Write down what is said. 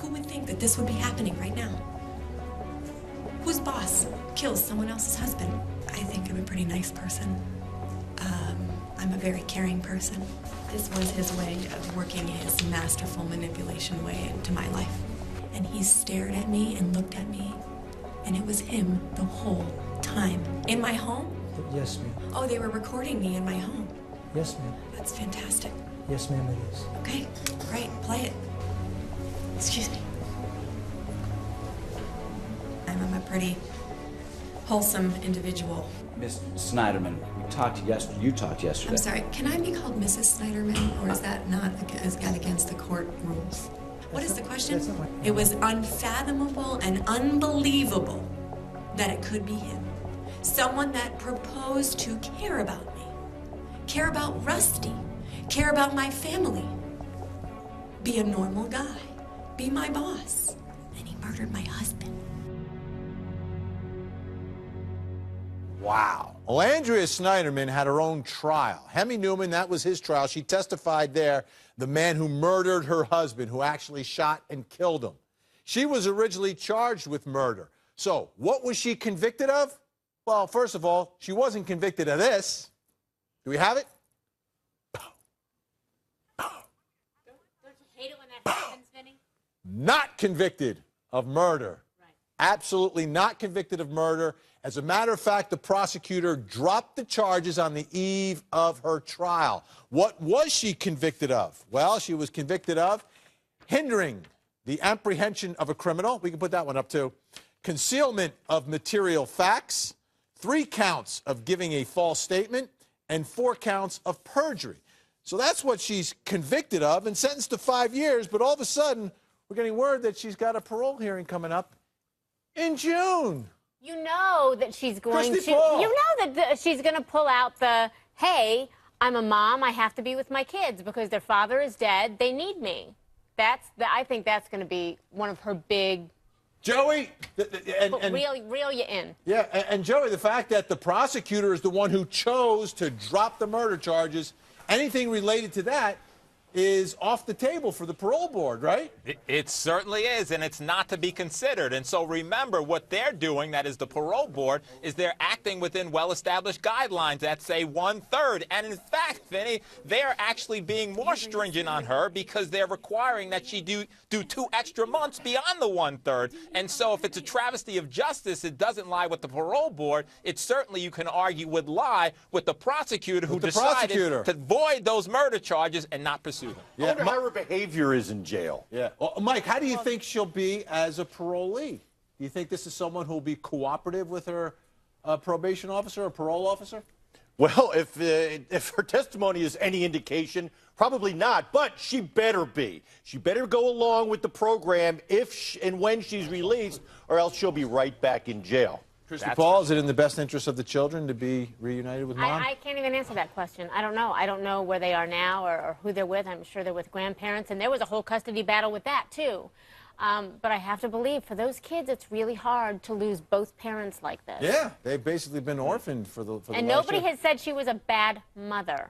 Who would think that this would be happening right now? Whose boss kills someone else's husband? I think I'm a pretty nice person. I'm a very caring person. This was his way of working his masterful manipulation way into my life. And he stared at me and looked at me, and it was him the whole time. In my home? Yes, ma'am. Oh, they were recording me in my home. Yes, ma'am. That's fantastic. Yes, ma'am, it is. Okay, great, play it. Excuse me. I'm a pretty wholesome individual. Miss Sneiderman, you talked yesterday. I'm sorry, can I be called Mrs. Sneiderman, or is that not against the court rules? What is the question? It was unfathomable and unbelievable that it could be him. Someone that proposed to care about me, care about Rusty, care about my family, be a normal guy, be my boss, and he murdered my husband. Wow. Well, Andrea Sneiderman had her own trial. Hemi Newman, that was his trial. She testified there, the man who murdered her husband, who actually shot and killed him. She was originally charged with murder. So, what was she convicted of? Well, first of all, she wasn't convicted of this. Do we have it? Don't you hate it when that happens, Vinny? Not convicted of murder. Right. Absolutely not convicted of murder. As a matter of fact, the prosecutor dropped the charges on the eve of her trial. What was she convicted of? Well, she was convicted of hindering the apprehension of a criminal. We can put that one up too. Concealment of material facts, 3 counts of giving a false statement, and 4 counts of perjury. So that's what she's convicted of and sentenced to 5 years. But all of a sudden, we're getting word that she's got a parole hearing coming up in June. You know that she's going Christy to. Paul. You know that she's going to pull out the, hey, I'm a mom. I have to be with my kids because their father is dead. They need me. I think that's going to be one of her big. Joey, Reel you in. Yeah, and Joey, the fact that the prosecutor is the one who chose to drop the murder charges, anything related to that is off the table for the parole board, right? It certainly is, and it's not to be considered. And so remember, what they're doing, that is the parole board, is they're acting within well-established guidelines that say 1/3. And in fact, Vinny, they're actually being more stringent on her because they're requiring that she do 2 extra months beyond the 1/3. And so if it's a travesty of justice, it doesn't lie with the parole board. It certainly, you can argue, would lie with the prosecutor who decided to void those murder charges and not pursue them. I wonder how her behavior is in jail. Yeah. Well, Mike, how do you think she'll be as a parolee? Do you think this is someone who will be cooperative with her probation officer or parole officer? Well, if her testimony is any indication, probably not. But she better be. She better go along with the program if and when she's released, or else she'll be right back in jail. Christy Paul, is it in the best interest of the children to be reunited with Mom? I can't even answer that question. I don't know. I don't know where they are now or who they're with. I'm sure they're with grandparents, and there was a whole custody battle with that, too. But I have to believe for those kids, it's really hard to lose both parents like this. Yeah, they've basically been orphaned for the And last nobody year. has said she was a bad mother.